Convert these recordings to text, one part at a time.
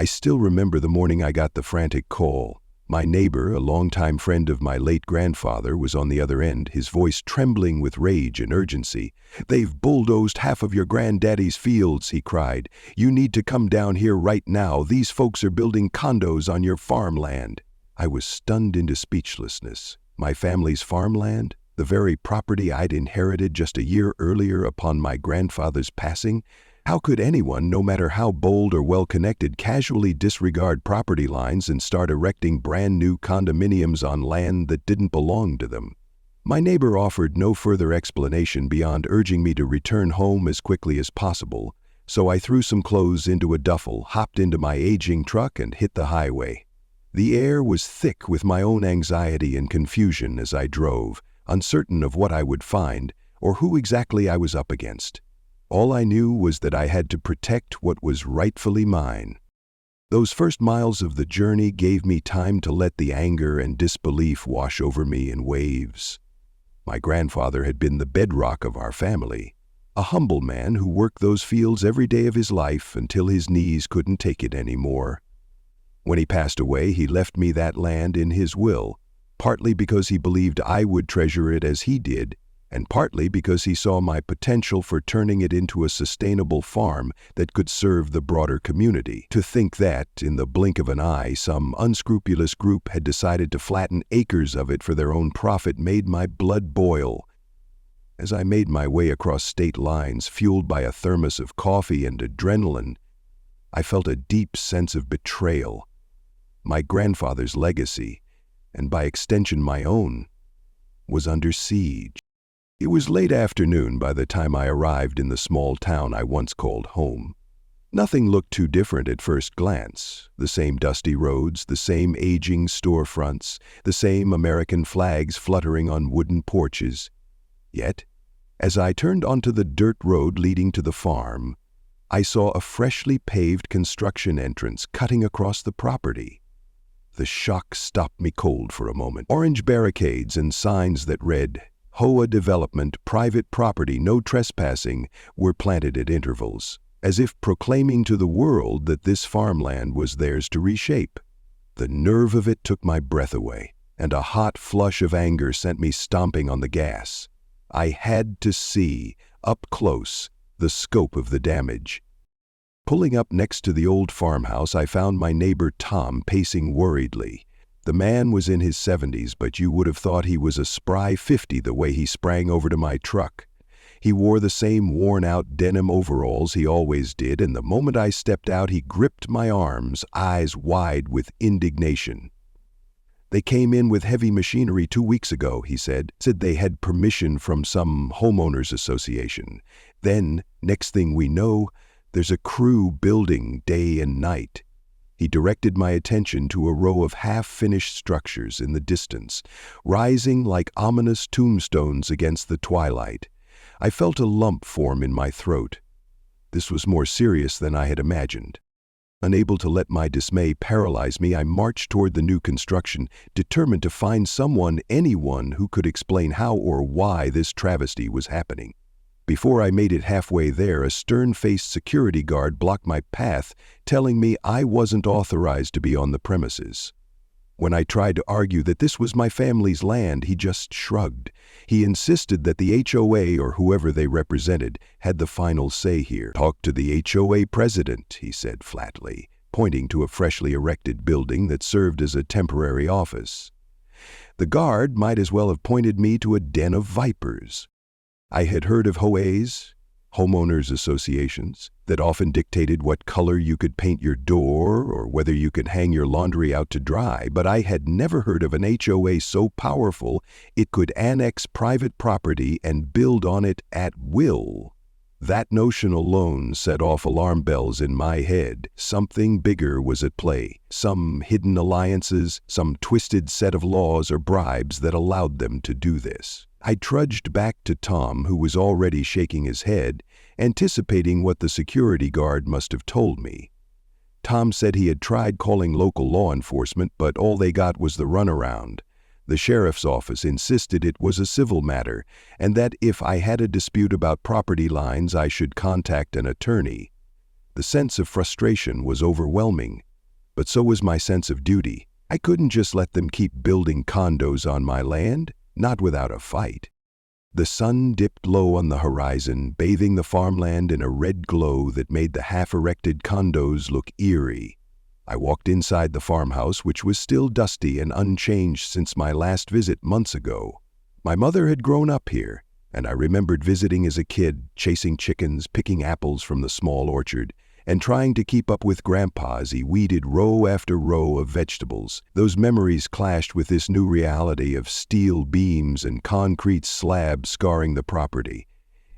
I still remember the morning I got the frantic call. My neighbor, a longtime friend of my late grandfather, was on the other end, his voice trembling with rage and urgency. "They've bulldozed half of your granddaddy's fields," he cried. "You need to come down here right now. These folks are building condos on your farmland." I was stunned into speechlessness. My family's farmland? The very property I'd inherited just a year earlier upon my grandfather's passing? How could anyone, no matter how bold or well-connected, casually disregard property lines and start erecting brand-new condominiums on land that didn't belong to them? My neighbor offered no further explanation beyond urging me to return home as quickly as possible, so I threw some clothes into a duffel, hopped into my aging truck, and hit the highway. The air was thick with my own anxiety and confusion as I drove, uncertain of what I would find or who exactly I was up against. All I knew was that I had to protect what was rightfully mine. Those first miles of the journey gave me time to let the anger and disbelief wash over me in waves. My grandfather had been the bedrock of our family, a humble man who worked those fields every day of his life until his knees couldn't take it anymore. When he passed away, he left me that land in his will, partly because he believed I would treasure it as he did, and partly because he saw my potential for turning it into a sustainable farm that could serve the broader community. To think that, in the blink of an eye, some unscrupulous group had decided to flatten acres of it for their own profit made my blood boil. As I made my way across state lines, fueled by a thermos of coffee and adrenaline, I felt a deep sense of betrayal. My grandfather's legacy, and by extension my own, was under siege. It was late afternoon by the time I arrived in the small town I once called home. Nothing looked too different at first glance. The same dusty roads, the same aging storefronts, the same American flags fluttering on wooden porches. Yet, as I turned onto the dirt road leading to the farm, I saw a freshly paved construction entrance cutting across the property. The shock stopped me cold for a moment. Orange barricades and signs that read, "HOA development, private property, no trespassing," were planted at intervals, as if proclaiming to the world that this farmland was theirs to reshape. The nerve of it took my breath away, and a hot flush of anger sent me stomping on the gas. I had to see, up close, the scope of the damage. Pulling up next to the old farmhouse, I found my neighbor Tom pacing worriedly. The man was in his 70s, but you would have thought he was a spry 50 the way he sprang over to my truck. He wore the same worn-out denim overalls he always did, and the moment I stepped out, he gripped my arms, eyes wide with indignation. "They came in with heavy machinery 2 weeks ago," he said they had permission from some homeowners association. Then, next thing we know, there's a crew building day and night. He directed my attention to a row of half-finished structures in the distance, rising like ominous tombstones against the twilight. I felt a lump form in my throat. This was more serious than I had imagined. Unable to let my dismay paralyze me, I marched toward the new construction, determined to find anyone who could explain how or why this travesty was happening. Before I made it halfway there, a stern-faced security guard blocked my path, telling me I wasn't authorized to be on the premises. When I tried to argue that this was my family's land, he just shrugged. He insisted that the HOA, or whoever they represented, had the final say here. "Talk to the HOA president," he said flatly, pointing to a freshly erected building that served as a temporary office. The guard might as well have pointed me to a den of vipers. I had heard of HOAs, homeowners associations, that often dictated what color you could paint your door or whether you could hang your laundry out to dry, but I had never heard of an HOA so powerful it could annex private property and build on it at will. That notion alone set off alarm bells in my head. Something bigger was at play, some hidden alliances, some twisted set of laws or bribes that allowed them to do this. I trudged back to Tom, who was already shaking his head, anticipating what the security guard must have told me. Tom said he had tried calling local law enforcement, but all they got was the runaround. The sheriff's office insisted it was a civil matter, and that if I had a dispute about property lines, I should contact an attorney. The sense of frustration was overwhelming. but so was my sense of duty. I couldn't just let them keep building condos on my land, not without a fight. The sun dipped low on the horizon, bathing the farmland in a red glow that made the half-erected condos look eerie. I walked inside the farmhouse, which was still dusty and unchanged since my last visit months ago. My mother had grown up here, and I remembered visiting as a kid, chasing chickens, picking apples from the small orchard, and trying to keep up with Grandpa as he weeded row after row of vegetables. Those memories clashed with this new reality of steel beams and concrete slabs scarring the property.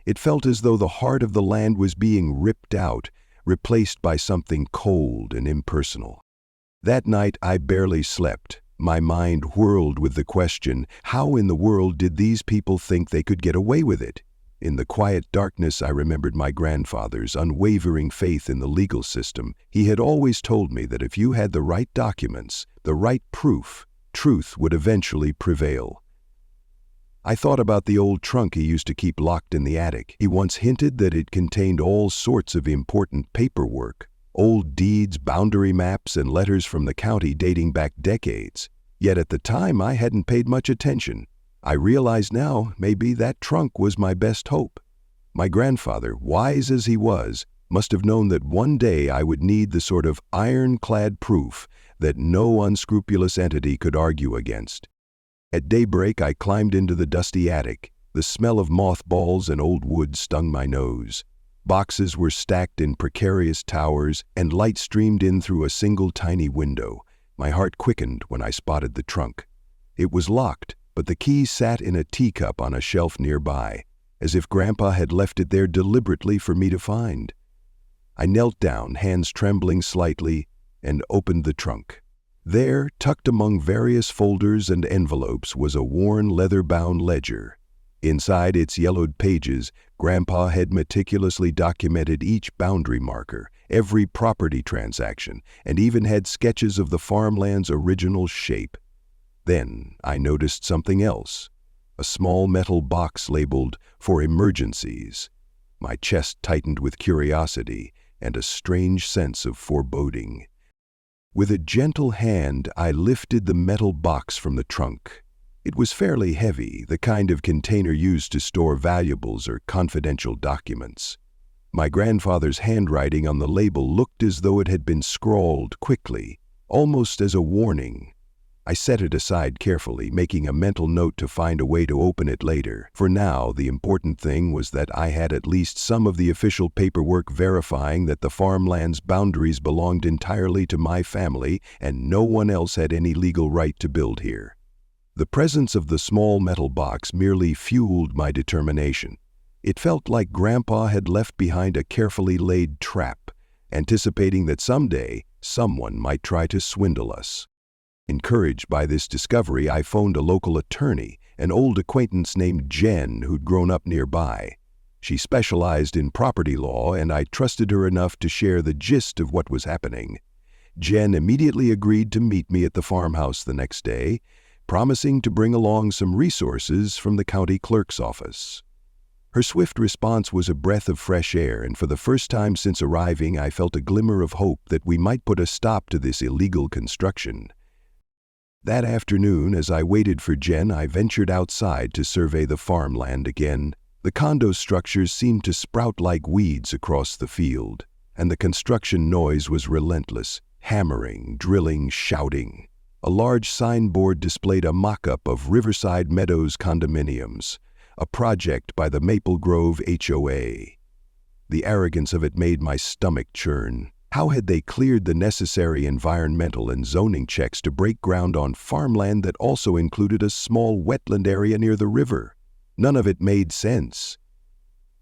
It felt as though the heart of the land was being ripped out, replaced by something cold and impersonal. That night I barely slept. My mind whirled with the question, how in the world did these people think they could get away with it? In the quiet darkness, I remembered my grandfather's unwavering faith in the legal system. He had always told me that if you had the right documents, the right proof, truth would eventually prevail. I thought about the old trunk he used to keep locked in the attic. He once hinted that it contained all sorts of important paperwork, old deeds, boundary maps, and letters from the county dating back decades. Yet at the time, I hadn't paid much attention. I realize now maybe that trunk was my best hope. My grandfather, wise as he was, must have known that one day I would need the sort of ironclad proof that no unscrupulous entity could argue against. At daybreak, I climbed into the dusty attic. The smell of mothballs and old wood stung my nose. Boxes were stacked in precarious towers, and light streamed in through a single tiny window. My heart quickened when I spotted the trunk. It was locked, but the key sat in a teacup on a shelf nearby, as if Grandpa had left it there deliberately for me to find. I knelt down, hands trembling slightly, and opened the trunk. There, tucked among various folders and envelopes, was a worn leather-bound ledger. Inside its yellowed pages, Grandpa had meticulously documented each boundary marker, every property transaction, and even had sketches of the farmland's original shape. Then I noticed something else, a small metal box labeled "For Emergencies." My chest tightened with curiosity and a strange sense of foreboding. With a gentle hand, I lifted the metal box from the trunk. It was fairly heavy, the kind of container used to store valuables or confidential documents. My grandfather's handwriting on the label looked as though it had been scrawled quickly, almost as a warning. I set it aside carefully, making a mental note to find a way to open it later. For now, the important thing was that I had at least some of the official paperwork verifying that the farmland's boundaries belonged entirely to my family and no one else had any legal right to build here. The presence of the small metal box merely fueled my determination. It felt like Grandpa had left behind a carefully laid trap, anticipating that someday someone might try to swindle us. Encouraged by this discovery, I phoned a local attorney, an old acquaintance named Jen who'd grown up nearby. She specialized in property law, and I trusted her enough to share the gist of what was happening. Jen immediately agreed to meet me at the farmhouse the next day, promising to bring along some resources from the county clerk's office. Her swift response was a breath of fresh air, and for the first time since arriving, I felt a glimmer of hope that we might put a stop to this illegal construction. That afternoon, as I waited for Jen, I ventured outside to survey the farmland again. The condo structures seemed to sprout like weeds across the field, and the construction noise was relentless, hammering, drilling, shouting. A large signboard displayed a mock-up of Riverside Meadows condominiums, a project by the Maple Grove HOA. The arrogance of it made my stomach churn. How had they cleared the necessary environmental and zoning checks to break ground on farmland that also included a small wetland area near the river? None of it made sense.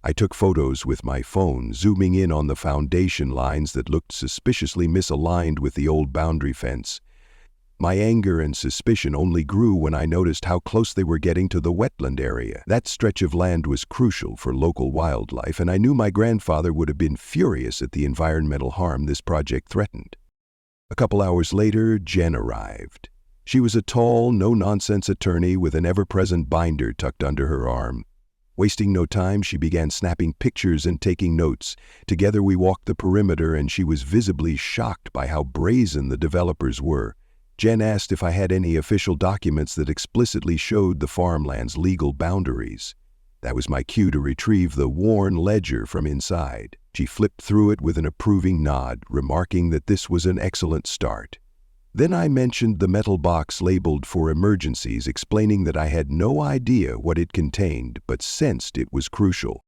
I took photos with my phone, zooming in on the foundation lines that looked suspiciously misaligned with the old boundary fence. My anger and suspicion only grew when I noticed how close they were getting to the wetland area. That stretch of land was crucial for local wildlife, and I knew my grandfather would have been furious at the environmental harm this project threatened. A couple hours later, Jen arrived. She was a tall, no-nonsense attorney with an ever-present binder tucked under her arm. Wasting no time, she began snapping pictures and taking notes. Together we walked the perimeter, and she was visibly shocked by how brazen the developers were. Jen asked if I had any official documents that explicitly showed the farmland's legal boundaries. That was my cue to retrieve the worn ledger from inside. She flipped through it with an approving nod, remarking that this was an excellent start. Then I mentioned the metal box labeled for emergencies, explaining that I had no idea what it contained, but sensed it was crucial.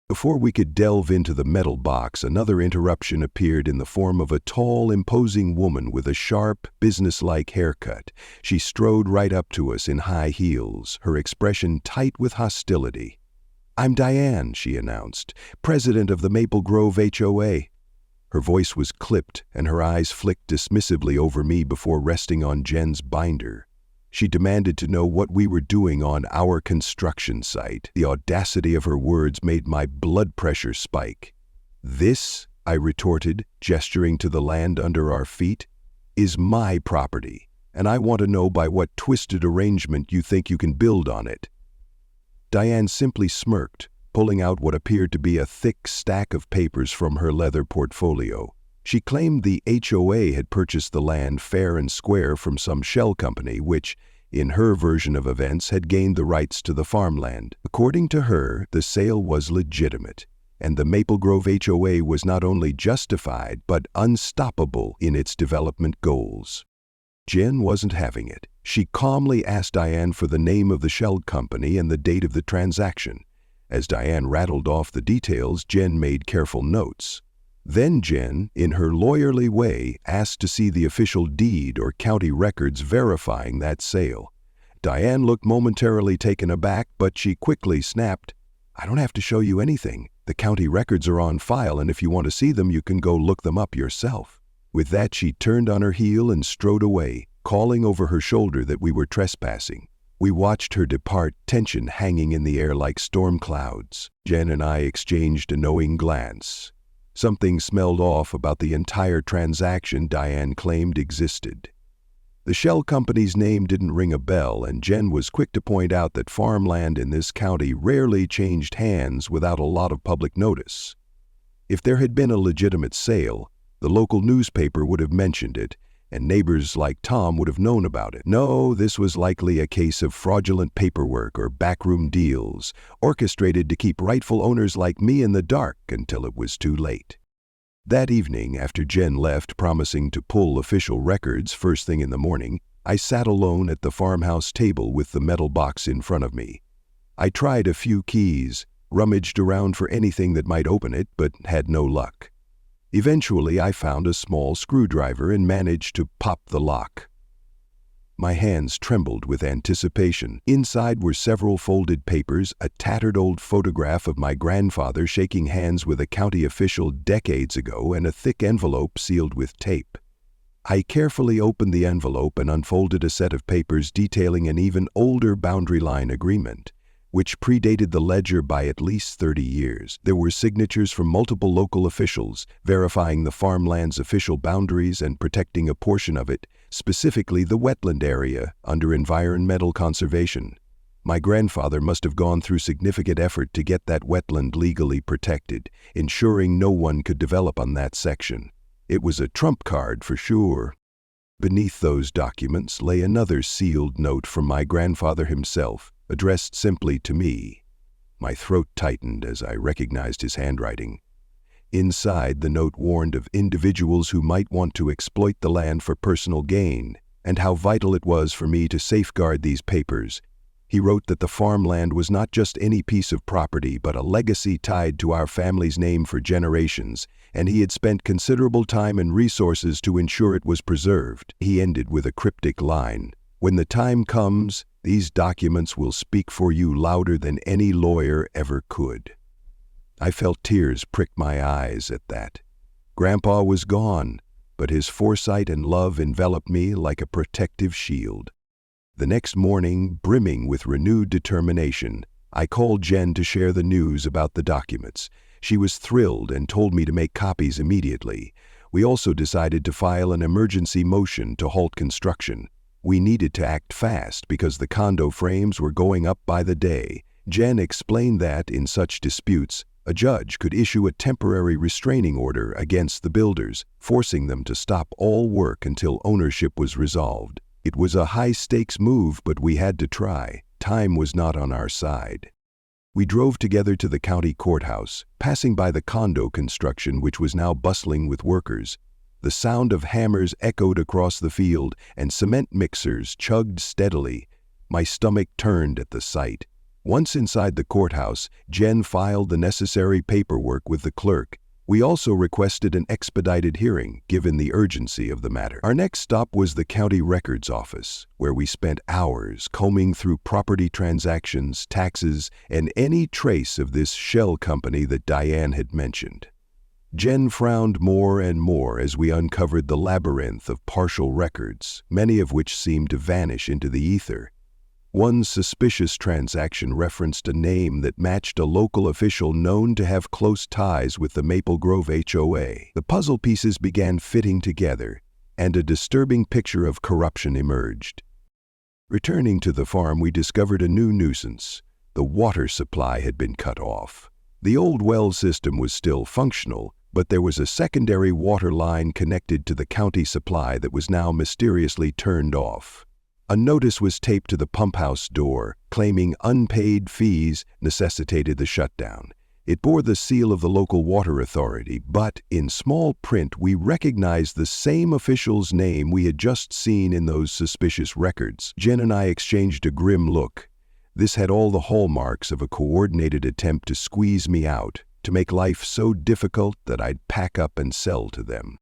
Before we could delve into the metal box, another interruption appeared in the form of a tall, imposing woman with a sharp, businesslike haircut. She strode right up to us in high heels, her expression tight with hostility. "I'm Diane," she announced, "president of the Maple Grove HOA. Her voice was clipped, and her eyes flicked dismissively over me before resting on Jen's binder. She demanded to know what we were doing on our construction site. The audacity of her words made my blood pressure spike. "This," I retorted, gesturing to the land under our feet, "is my property, and I want to know by what twisted arrangement you think you can build on it." Diane simply smirked, pulling out what appeared to be a thick stack of papers from her leather portfolio. She claimed the HOA had purchased the land fair and square from some shell company which, in her version of events, had gained the rights to the farmland. According to her, the sale was legitimate, and the Maple Grove HOA was not only justified but unstoppable in its development goals. Jen wasn't having it. She calmly asked Diane for the name of the shell company and the date of the transaction. As Diane rattled off the details, Jen made careful notes. Then Jen, in her lawyerly way, asked to see the official deed or county records verifying that sale. Diane looked momentarily taken aback, but she quickly snapped, "I don't have to show you anything. The county records are on file, and if you want to see them, you can go look them up yourself." With that, she turned on her heel and strode away, calling over her shoulder that we were trespassing. We watched her depart, tension hanging in the air like storm clouds. Jen and I exchanged a knowing glance. Something smelled off about the entire transaction Diane claimed existed. The shell company's name didn't ring a bell, and Jen was quick to point out that farmland in this county rarely changed hands without a lot of public notice. If there had been a legitimate sale, the local newspaper would have mentioned it, and neighbors like Tom would have known about it. No, this was likely a case of fraudulent paperwork or backroom deals, orchestrated to keep rightful owners like me in the dark until it was too late. That evening, after Jen left promising to pull official records first thing in the morning, I sat alone at the farmhouse table with the metal box in front of me. I tried a few keys, rummaged around for anything that might open it, but had no luck. Eventually, I found a small screwdriver and managed to pop the lock. My hands trembled with anticipation. Inside were several folded papers, a tattered old photograph of my grandfather shaking hands with a county official decades ago, and a thick envelope sealed with tape. I carefully opened the envelope and unfolded a set of papers detailing an even older boundary line agreement, which predated the ledger by at least 30 years. There were signatures from multiple local officials, verifying the farmland's official boundaries and protecting a portion of it, specifically the wetland area, under environmental conservation. My grandfather must have gone through significant effort to get that wetland legally protected, ensuring no one could develop on that section. It was a trump card for sure. Beneath those documents lay another sealed note from my grandfather himself, addressed simply to me. My throat tightened as I recognized his handwriting. Inside, the note warned of individuals who might want to exploit the land for personal gain, and how vital it was for me to safeguard these papers. He wrote that the farmland was not just any piece of property, but a legacy tied to our family's name for generations, and he had spent considerable time and resources to ensure it was preserved. He ended with a cryptic line, "When the time comes, these documents will speak for you louder than any lawyer ever could." I felt tears prick my eyes at that. Grandpa was gone, but his foresight and love enveloped me like a protective shield. The next morning, brimming with renewed determination, I called Jen to share the news about the documents. She was thrilled and told me to make copies immediately. We also decided to file an emergency motion to halt construction. We needed to act fast because the condo frames were going up by the day, Jen explained that, in such disputes, a judge could issue a temporary restraining order against the builders, forcing them to stop all work until ownership was resolved. It was a high-stakes move, but we had to try. Time was not on our side. We drove together to the county courthouse, passing by the condo construction which was now bustling with workers. The sound of hammers echoed across the field, and cement mixers chugged steadily. My stomach turned at the sight. Once inside the courthouse, Jen filed the necessary paperwork with the clerk. We also requested an expedited hearing, given the urgency of the matter. Our next stop was the county records office, where we spent hours combing through property transactions, taxes, and any trace of this shell company that Diane had mentioned. Jen frowned more and more as we uncovered the labyrinth of partial records, many of which seemed to vanish into the ether. One suspicious transaction referenced a name that matched a local official known to have close ties with the Maple Grove HOA. The puzzle pieces began fitting together, and a disturbing picture of corruption emerged. Returning to the farm, we discovered a new nuisance. The water supply had been cut off. The old well system was still functional, but there was a secondary water line connected to the county supply that was now mysteriously turned off. A notice was taped to the pump house door, claiming unpaid fees necessitated the shutdown. It bore the seal of the local water authority, but in small print we recognized the same official's name we had just seen in those suspicious records. Jen and I exchanged a grim look. This had all the hallmarks of a coordinated attempt to squeeze me out, to make life so difficult that I'd pack up and sell to them.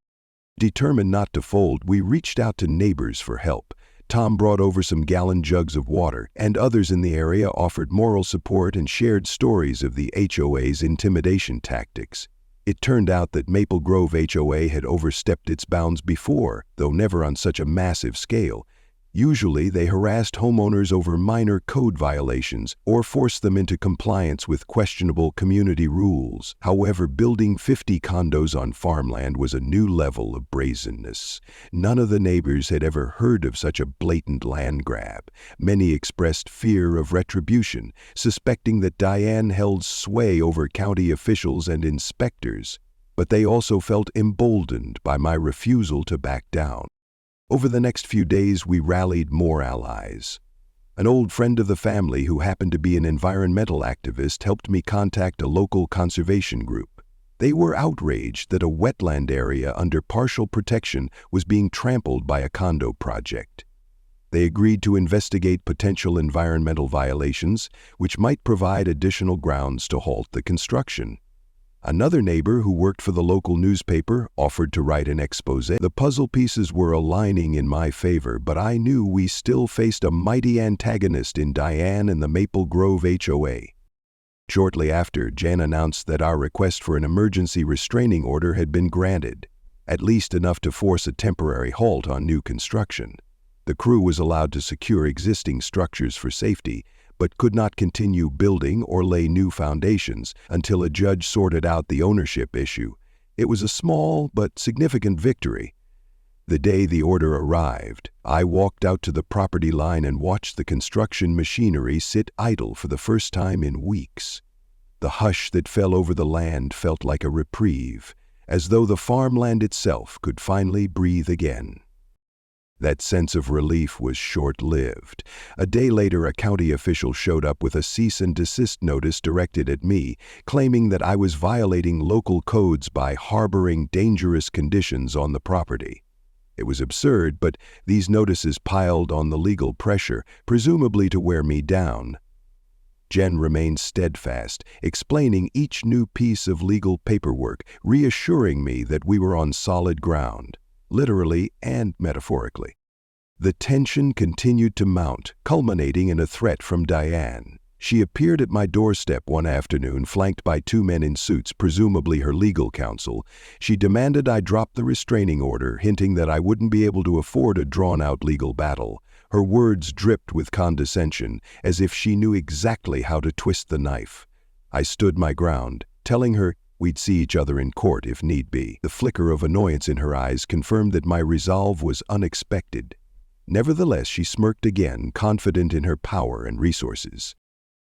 Determined not to fold, we reached out to neighbors for help. Tom brought over some gallon jugs of water, and others in the area offered moral support and shared stories of the HOA's intimidation tactics. It turned out that Maple Grove HOA had overstepped its bounds before, though never on such a massive scale. Usually, they harassed homeowners over minor code violations or forced them into compliance with questionable community rules. However, building 50 condos on farmland was a new level of brazenness. None of the neighbors had ever heard of such a blatant land grab. Many expressed fear of retribution, suspecting that Diane held sway over county officials and inspectors. But they also felt emboldened by my refusal to back down. Over the next few days, we rallied more allies. An old friend of the family who happened to be an environmental activist helped me contact a local conservation group. They were outraged that a wetland area under partial protection was being trampled by a condo project. They agreed to investigate potential environmental violations, which might provide additional grounds to halt the construction. Another neighbor who worked for the local newspaper offered to write an exposé. The puzzle pieces were aligning in my favor, but I knew we still faced a mighty antagonist in Diane and the Maple Grove HOA. Shortly after, Jen announced that our request for an emergency restraining order had been granted, at least enough to force a temporary halt on new construction. The crew was allowed to secure existing structures for safety, but could not continue building or lay new foundations until a judge sorted out the ownership issue. It was a small but significant victory. The day the order arrived, I walked out to the property line and watched the construction machinery sit idle for the first time in weeks. The hush that fell over the land felt like a reprieve, as though the farmland itself could finally breathe again. That sense of relief was short-lived. A day later, a county official showed up with a cease and desist notice directed at me, claiming that I was violating local codes by harboring dangerous conditions on the property. It was absurd, but these notices piled on the legal pressure, presumably to wear me down. Jen remained steadfast, explaining each new piece of legal paperwork, reassuring me that we were on solid ground, literally and metaphorically. The tension continued to mount, culminating in a threat from Diane. She appeared at my doorstep one afternoon, flanked by two men in suits, presumably her legal counsel. She demanded I drop the restraining order, hinting that I wouldn't be able to afford a drawn-out legal battle. Her words dripped with condescension, as if she knew exactly how to twist the knife. I stood my ground, telling her we'd see each other in court if need be. The flicker of annoyance in her eyes confirmed that my resolve was unexpected. Nevertheless, she smirked again, confident in her power and resources.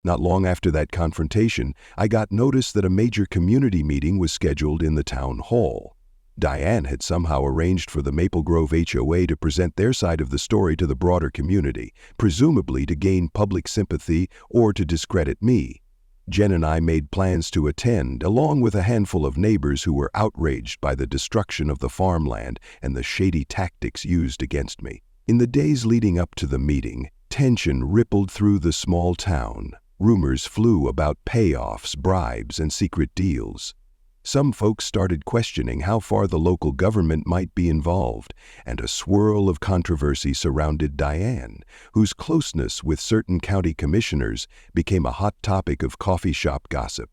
Not long after that confrontation, I got notice that a major community meeting was scheduled in the town hall. Diane had somehow arranged for the Maple Grove HOA to present their side of the story to the broader community, presumably to gain public sympathy or to discredit me. Jen and I made plans to attend, along with a handful of neighbors who were outraged by the destruction of the farmland and the shady tactics used against me. In the days leading up to the meeting, tension rippled through the small town. Rumors flew about payoffs, bribes, and secret deals. Some folks started questioning how far the local government might be involved, and a swirl of controversy surrounded Diane, whose closeness with certain county commissioners became a hot topic of coffee shop gossip.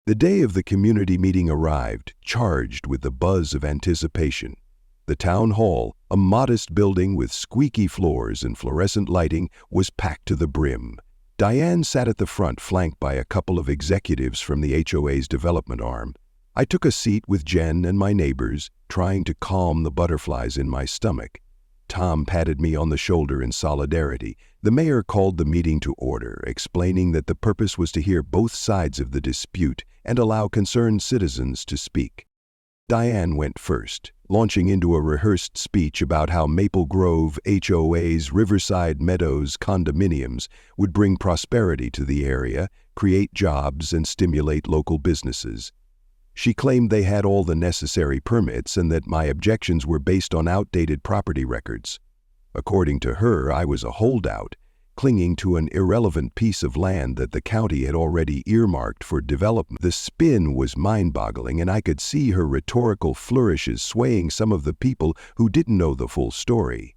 The day of the community meeting arrived, charged with the buzz of anticipation. The town hall, a modest building with squeaky floors and fluorescent lighting, was packed to the brim. Diane sat at the front, flanked by a couple of executives from the HOA's development arm. I took a seat with Jen and my neighbors, trying to calm the butterflies in my stomach. Tom patted me on the shoulder in solidarity. The mayor called the meeting to order, explaining that the purpose was to hear both sides of the dispute and allow concerned citizens to speak. Diane went first, launching into a rehearsed speech about how Maple Grove HOA's Riverside Meadows condominiums would bring prosperity to the area, create jobs, and stimulate local businesses. She claimed they had all the necessary permits and that my objections were based on outdated property records. According to her, I was a holdout, clinging to an irrelevant piece of land that the county had already earmarked for development. The spin was mind-boggling, and I could see her rhetorical flourishes swaying some of the people who didn't know the full story.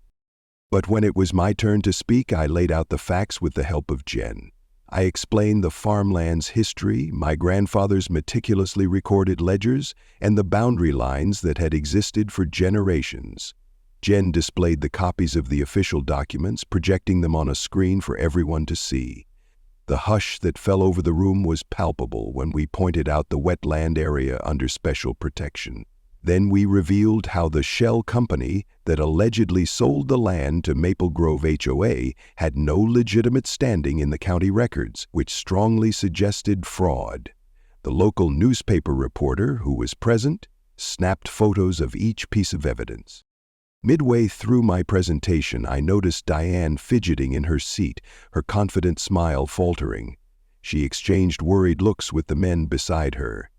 But when it was my turn to speak, I laid out the facts with the help of Jen. I explained the farmland's history, my grandfather's meticulously recorded ledgers, and the boundary lines that had existed for generations. Jen displayed the copies of the official documents, projecting them on a screen for everyone to see. The hush that fell over the room was palpable when we pointed out the wetland area under special protection. Then we revealed how the shell company that allegedly sold the land to Maple Grove HOA had no legitimate standing in the county records, which strongly suggested fraud. The local newspaper reporter, who was present, snapped photos of each piece of evidence. Midway through my presentation, I noticed Diane fidgeting in her seat, her confident smile faltering. She exchanged worried looks with the men beside her.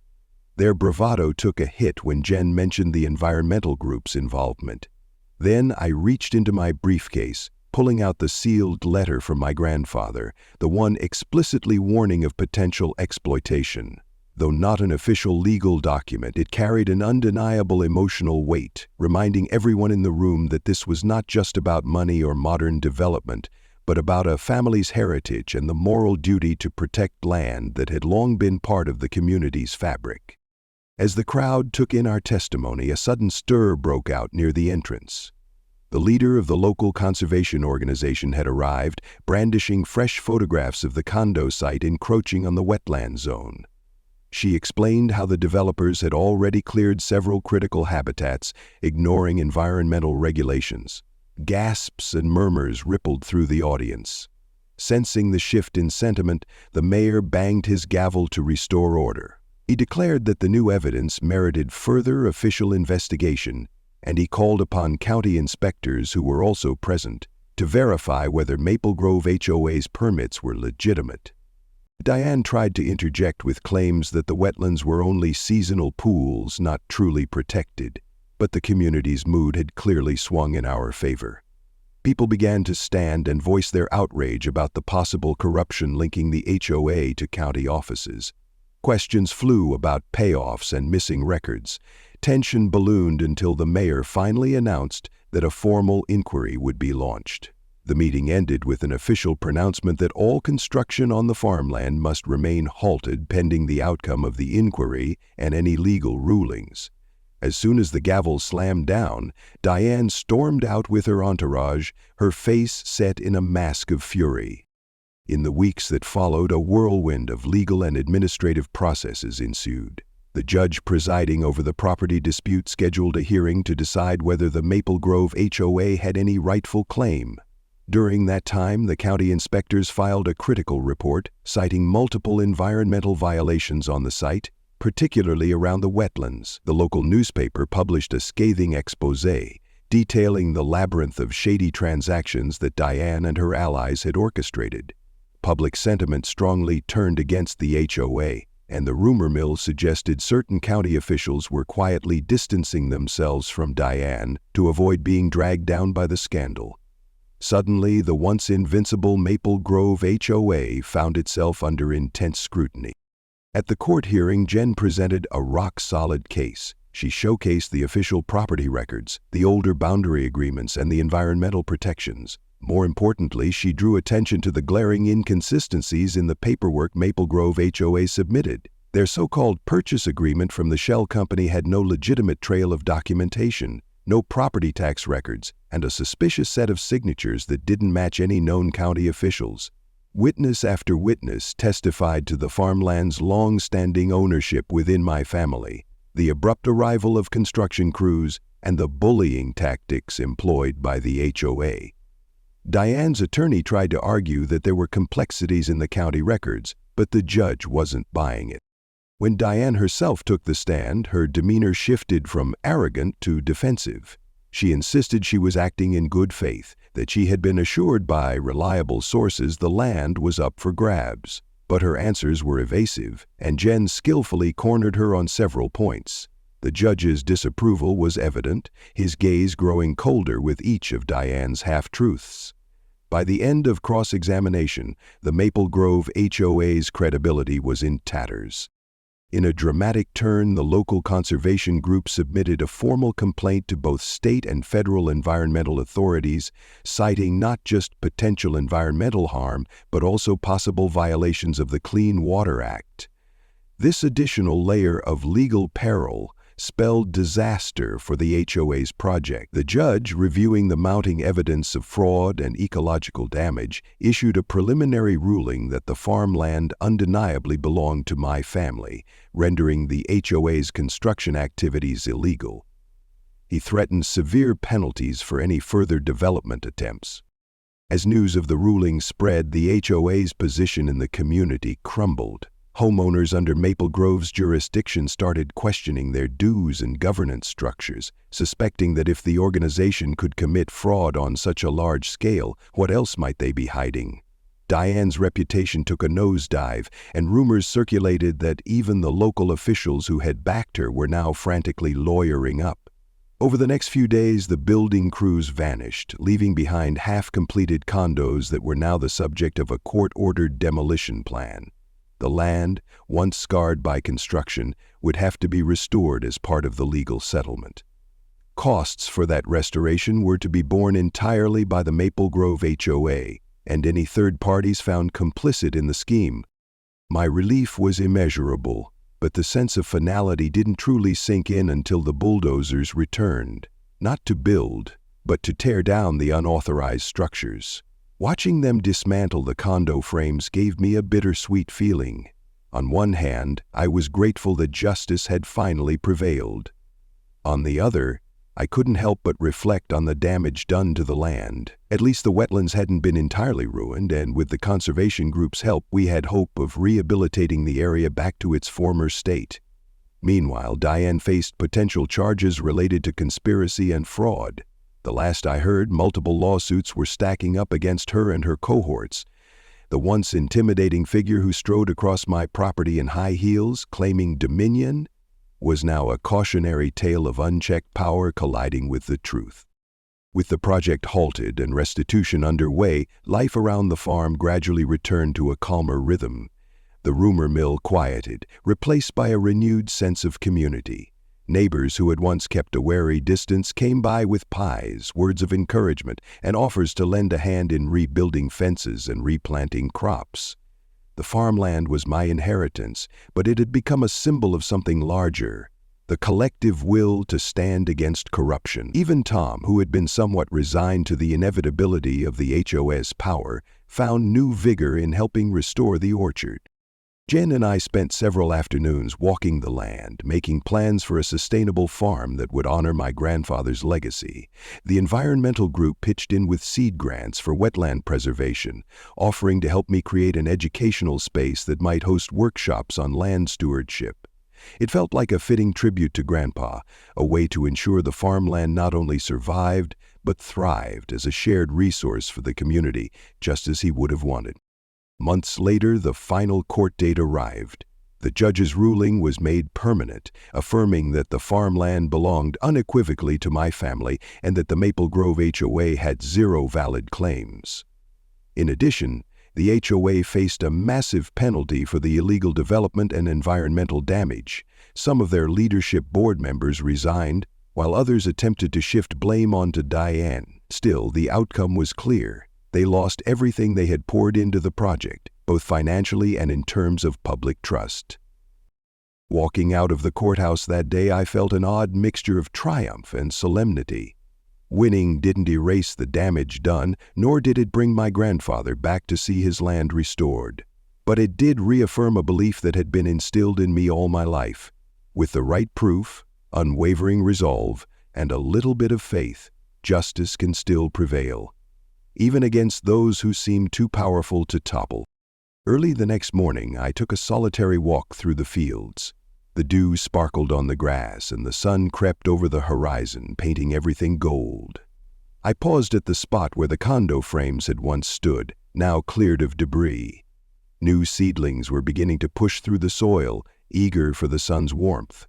Their bravado took a hit when Jen mentioned the environmental group's involvement. Then I reached into my briefcase, pulling out the sealed letter from my grandfather, the one explicitly warning of potential exploitation. Though not an official legal document, it carried an undeniable emotional weight, reminding everyone in the room that this was not just about money or modern development, but about a family's heritage and the moral duty to protect land that had long been part of the community's fabric. As the crowd took in our testimony, a sudden stir broke out near the entrance. The leader of the local conservation organization had arrived, brandishing fresh photographs of the condo site encroaching on the wetland zone. She explained how the developers had already cleared several critical habitats, ignoring environmental regulations. Gasps and murmurs rippled through the audience. Sensing the shift in sentiment, the mayor banged his gavel to restore order. He declared that the new evidence merited further official investigation, and he called upon county inspectors who were also present to verify whether Maple Grove HOA's permits were legitimate. Diane tried to interject with claims that the wetlands were only seasonal pools, not truly protected, but the community's mood had clearly swung in our favor. People began to stand and voice their outrage about the possible corruption linking the HOA to county offices. Questions flew about payoffs and missing records. Tension ballooned until the mayor finally announced that a formal inquiry would be launched. The meeting ended with an official pronouncement that all construction on the farmland must remain halted pending the outcome of the inquiry and any legal rulings. As soon as the gavel slammed down, Diane stormed out with her entourage, her face set in a mask of fury. In the weeks that followed, a whirlwind of legal and administrative processes ensued. The judge presiding over the property dispute scheduled a hearing to decide whether the Maple Grove HOA had any rightful claim. During that time, the county inspectors filed a critical report, citing multiple environmental violations on the site, particularly around the wetlands. The local newspaper published a scathing exposé, detailing the labyrinth of shady transactions that Diane and her allies had orchestrated. Public sentiment strongly turned against the HOA, and the rumor mill suggested certain county officials were quietly distancing themselves from Diane to avoid being dragged down by the scandal. Suddenly, the once invincible Maple Grove HOA found itself under intense scrutiny. At the court hearing, Jen presented a rock-solid case. She showcased the official property records, the older boundary agreements, and the environmental protections. More importantly, she drew attention to the glaring inconsistencies in the paperwork Maple Grove HOA submitted. Their so-called purchase agreement from the shell company had no legitimate trail of documentation, no property tax records, and a suspicious set of signatures that didn't match any known county officials. Witness after witness testified to the farmland's long-standing ownership within my family, the abrupt arrival of construction crews, and the bullying tactics employed by the HOA. Diane's attorney tried to argue that there were complexities in the county records, but the judge wasn't buying it. When Diane herself took the stand, her demeanor shifted from arrogant to defensive. She insisted she was acting in good faith, that she had been assured by reliable sources the land was up for grabs. But her answers were evasive, and Jen skillfully cornered her on several points. The judge's disapproval was evident, his gaze growing colder with each of Diane's half-truths. By the end of cross-examination, the Maple Grove HOA's credibility was in tatters. In a dramatic turn, the local conservation group submitted a formal complaint to both state and federal environmental authorities, citing not just potential environmental harm, but also possible violations of the Clean Water Act. This additional layer of legal peril spelled disaster for the HOA's project. The judge, reviewing the mounting evidence of fraud and ecological damage, issued a preliminary ruling that the farmland undeniably belonged to my family, rendering the HOA's construction activities illegal. He threatened severe penalties for any further development attempts. As news of the ruling spread, the HOA's position in the community crumbled. Homeowners under Maple Grove's jurisdiction started questioning their dues and governance structures, suspecting that if the organization could commit fraud on such a large scale, what else might they be hiding? Diane's reputation took a nosedive, and rumors circulated that even the local officials who had backed her were now frantically lawyering up. Over the next few days, the building crews vanished, leaving behind half-completed condos that were now the subject of a court-ordered demolition plan. The land, once scarred by construction, would have to be restored as part of the legal settlement. Costs for that restoration were to be borne entirely by the Maple Grove HOA and any third parties found complicit in the scheme. My relief was immeasurable, but the sense of finality didn't truly sink in until the bulldozers returned, not to build, but to tear down the unauthorized structures. Watching them dismantle the condo frames gave me a bittersweet feeling. On one hand, I was grateful that justice had finally prevailed. On the other, I couldn't help but reflect on the damage done to the land. At least the wetlands hadn't been entirely ruined, and with the conservation group's help, we had hope of rehabilitating the area back to its former state. Meanwhile, Diane faced potential charges related to conspiracy and fraud. The last I heard, multiple lawsuits were stacking up against her and her cohorts. The once intimidating figure who strode across my property in high heels, claiming dominion, was now a cautionary tale of unchecked power colliding with the truth. With the project halted and restitution underway, life around the farm gradually returned to a calmer rhythm. The rumor mill quieted, replaced by a renewed sense of community. Neighbors who had once kept a wary distance came by with pies, words of encouragement, and offers to lend a hand in rebuilding fences and replanting crops. The farmland was my inheritance, but it had become a symbol of something larger, the collective will to stand against corruption. Even Tom, who had been somewhat resigned to the inevitability of the HOA's power, found new vigor in helping restore the orchard. Jen and I spent several afternoons walking the land, making plans for a sustainable farm that would honor my grandfather's legacy. The environmental group pitched in with seed grants for wetland preservation, offering to help me create an educational space that might host workshops on land stewardship. It felt like a fitting tribute to Grandpa, a way to ensure the farmland not only survived, but thrived as a shared resource for the community, just as he would have wanted. Months later, the final court date arrived. The judge's ruling was made permanent, affirming that the farmland belonged unequivocally to my family and that the Maple Grove HOA had zero valid claims. In addition, the HOA faced a massive penalty for the illegal development and environmental damage. Some of their leadership board members resigned, while others attempted to shift blame onto Diane. Still, the outcome was clear. They lost everything they had poured into the project, both financially and in terms of public trust. Walking out of the courthouse that day, I felt an odd mixture of triumph and solemnity. Winning didn't erase the damage done, nor did it bring my grandfather back to see his land restored. But it did reaffirm a belief that had been instilled in me all my life. With the right proof, unwavering resolve, and a little bit of faith, justice can still prevail, even against those who seem too powerful to topple. Early the next morning, I took a solitary walk through the fields. The dew sparkled on the grass, and the sun crept over the horizon, painting everything gold. I paused at the spot where the condo frames had once stood, now cleared of debris. New seedlings were beginning to push through the soil, eager for the sun's warmth.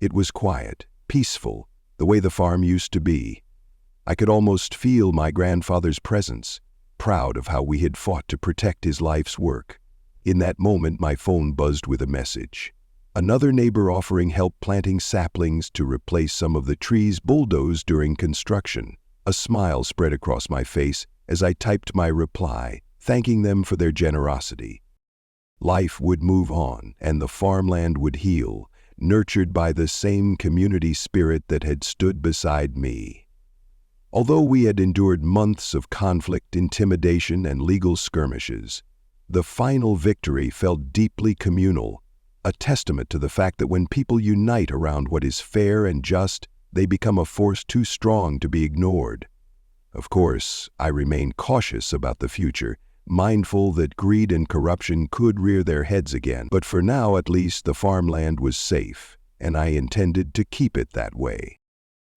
It was quiet, peaceful, the way the farm used to be. I could almost feel my grandfather's presence, proud of how we had fought to protect his life's work. In that moment, my phone buzzed with a message. Another neighbor offering help planting saplings to replace some of the trees bulldozed during construction. A smile spread across my face as I typed my reply, thanking them for their generosity. Life would move on, and the farmland would heal, nurtured by the same community spirit that had stood beside me. Although we had endured months of conflict, intimidation, and legal skirmishes, the final victory felt deeply communal, a testament to the fact that when people unite around what is fair and just, they become a force too strong to be ignored. Of course, I remained cautious about the future, mindful that greed and corruption could rear their heads again. But for now, at least, the farmland was safe, and I intended to keep it that way.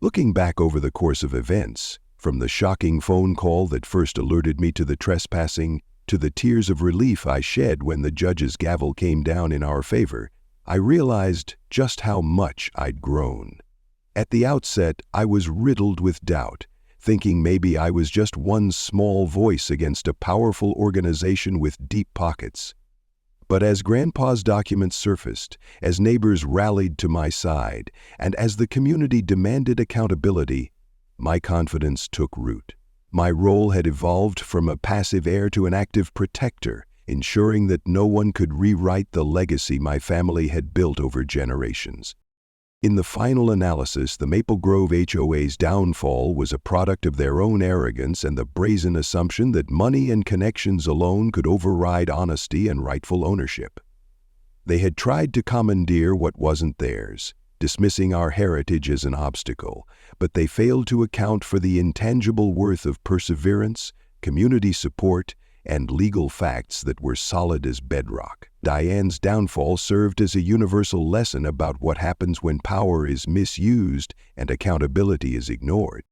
Looking back over the course of events, from the shocking phone call that first alerted me to the trespassing, to the tears of relief I shed when the judge's gavel came down in our favor, I realized just how much I'd grown. At the outset, I was riddled with doubt, thinking maybe I was just one small voice against a powerful organization with deep pockets. But as Grandpa's documents surfaced, as neighbors rallied to my side, and as the community demanded accountability, my confidence took root. My role had evolved from a passive heir to an active protector, ensuring that no one could rewrite the legacy my family had built over generations. In the final analysis, the Maple Grove HOA's downfall was a product of their own arrogance and the brazen assumption that money and connections alone could override honesty and rightful ownership. They had tried to commandeer what wasn't theirs, dismissing our heritage as an obstacle, but they failed to account for the intangible worth of perseverance, community support, and legal facts that were solid as bedrock. Diane's downfall served as a universal lesson about what happens when power is misused and accountability is ignored.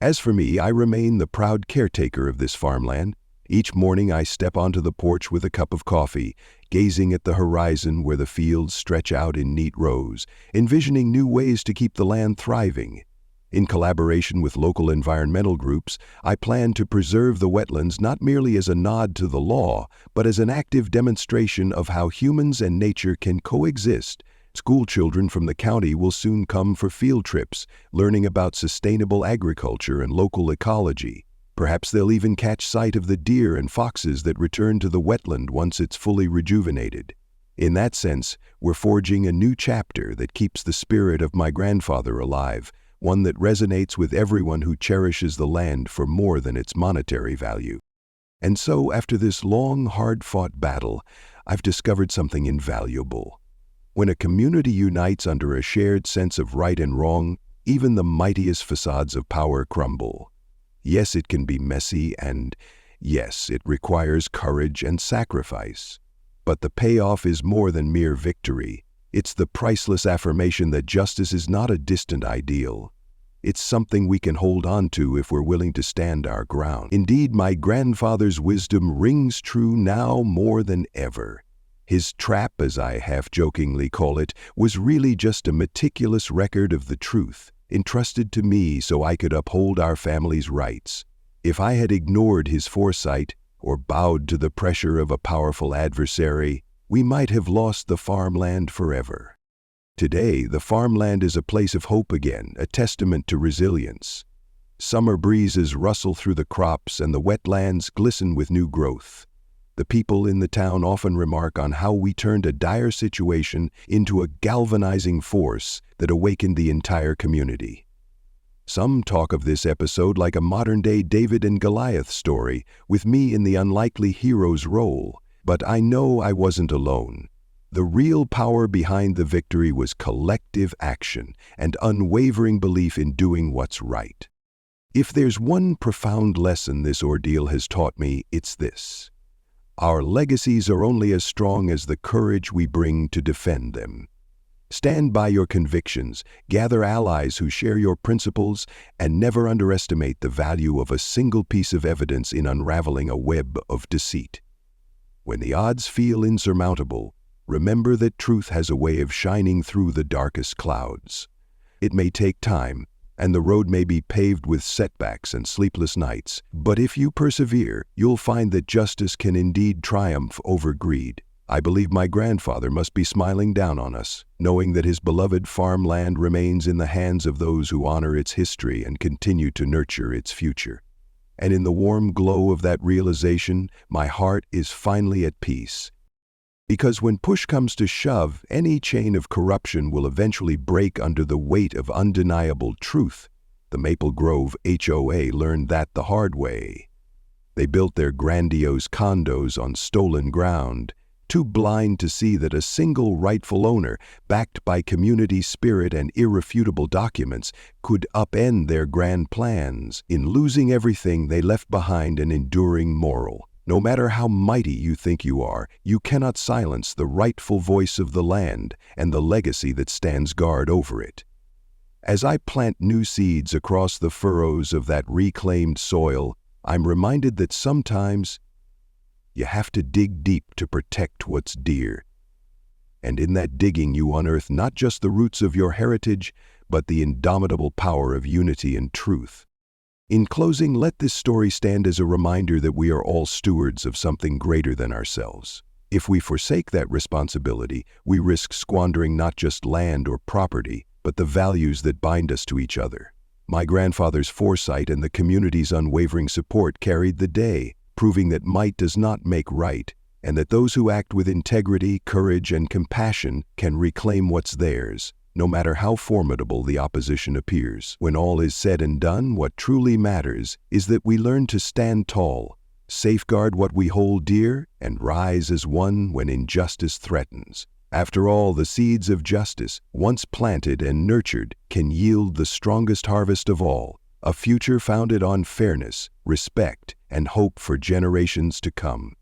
As for me, I remain the proud caretaker of this farmland. Each morning I step onto the porch with a cup of coffee, gazing at the horizon where the fields stretch out in neat rows, envisioning new ways to keep the land thriving. In collaboration with local environmental groups, I plan to preserve the wetlands not merely as a nod to the law, but as an active demonstration of how humans and nature can coexist. School children from the county will soon come for field trips, learning about sustainable agriculture and local ecology. Perhaps they'll even catch sight of the deer and foxes that return to the wetland once it's fully rejuvenated. In that sense, we're forging a new chapter that keeps the spirit of my grandfather alive, one that resonates with everyone who cherishes the land for more than its monetary value. And so, after this long, hard-fought battle, I've discovered something invaluable. When a community unites under a shared sense of right and wrong, even the mightiest facades of power crumble. Yes, it can be messy, and yes, it requires courage and sacrifice. But the payoff is more than mere victory. It's the priceless affirmation that justice is not a distant ideal. It's something we can hold on to if we're willing to stand our ground. Indeed, my grandfather's wisdom rings true now more than ever. His trap, as I half-jokingly call it, was really just a meticulous record of the truth, entrusted to me so I could uphold our family's rights. If I had ignored his foresight or bowed to the pressure of a powerful adversary, we might have lost the farmland forever. Today, the farmland is a place of hope again, a testament to resilience. Summer breezes rustle through the crops and the wetlands glisten with new growth. The people in the town often remark on how we turned a dire situation into a galvanizing force that awakened the entire community. Some talk of this episode like a modern-day David and Goliath story, with me in the unlikely hero's role, but I know I wasn't alone. The real power behind the victory was collective action and unwavering belief in doing what's right. If there's one profound lesson this ordeal has taught me, it's this. Our legacies are only as strong as the courage we bring to defend them. Stand by your convictions, gather allies who share your principles, and never underestimate the value of a single piece of evidence in unraveling a web of deceit. When the odds feel insurmountable, remember that truth has a way of shining through the darkest clouds. It may take time, and the road may be paved with setbacks and sleepless nights, but if you persevere, you'll find that justice can indeed triumph over greed. I believe my grandfather must be smiling down on us, knowing that his beloved farmland remains in the hands of those who honor its history and continue to nurture its future. And in the warm glow of that realization, my heart is finally at peace. Because when push comes to shove, any chain of corruption will eventually break under the weight of undeniable truth. The Maple Grove HOA learned that the hard way. They built their grandiose condos on stolen ground, too blind to see that a single rightful owner, backed by community spirit and irrefutable documents, could upend their grand plans. In losing everything, they left behind an enduring moral. No matter how mighty you think you are, you cannot silence the rightful voice of the land and the legacy that stands guard over it. As I plant new seeds across the furrows of that reclaimed soil, I'm reminded that sometimes you have to dig deep to protect what's dear. And in that digging you unearth not just the roots of your heritage, but the indomitable power of unity and truth. In closing, let this story stand as a reminder that we are all stewards of something greater than ourselves. If we forsake that responsibility, we risk squandering not just land or property, but the values that bind us to each other. My grandfather's foresight and the community's unwavering support carried the day, proving that might does not make right, and that those who act with integrity, courage, and compassion can reclaim what's theirs, no matter how formidable the opposition appears. When all is said and done, what truly matters is that we learn to stand tall, safeguard what we hold dear, and rise as one when injustice threatens. After all, the seeds of justice, once planted and nurtured, can yield the strongest harvest of all, a future founded on fairness, respect, and hope for generations to come.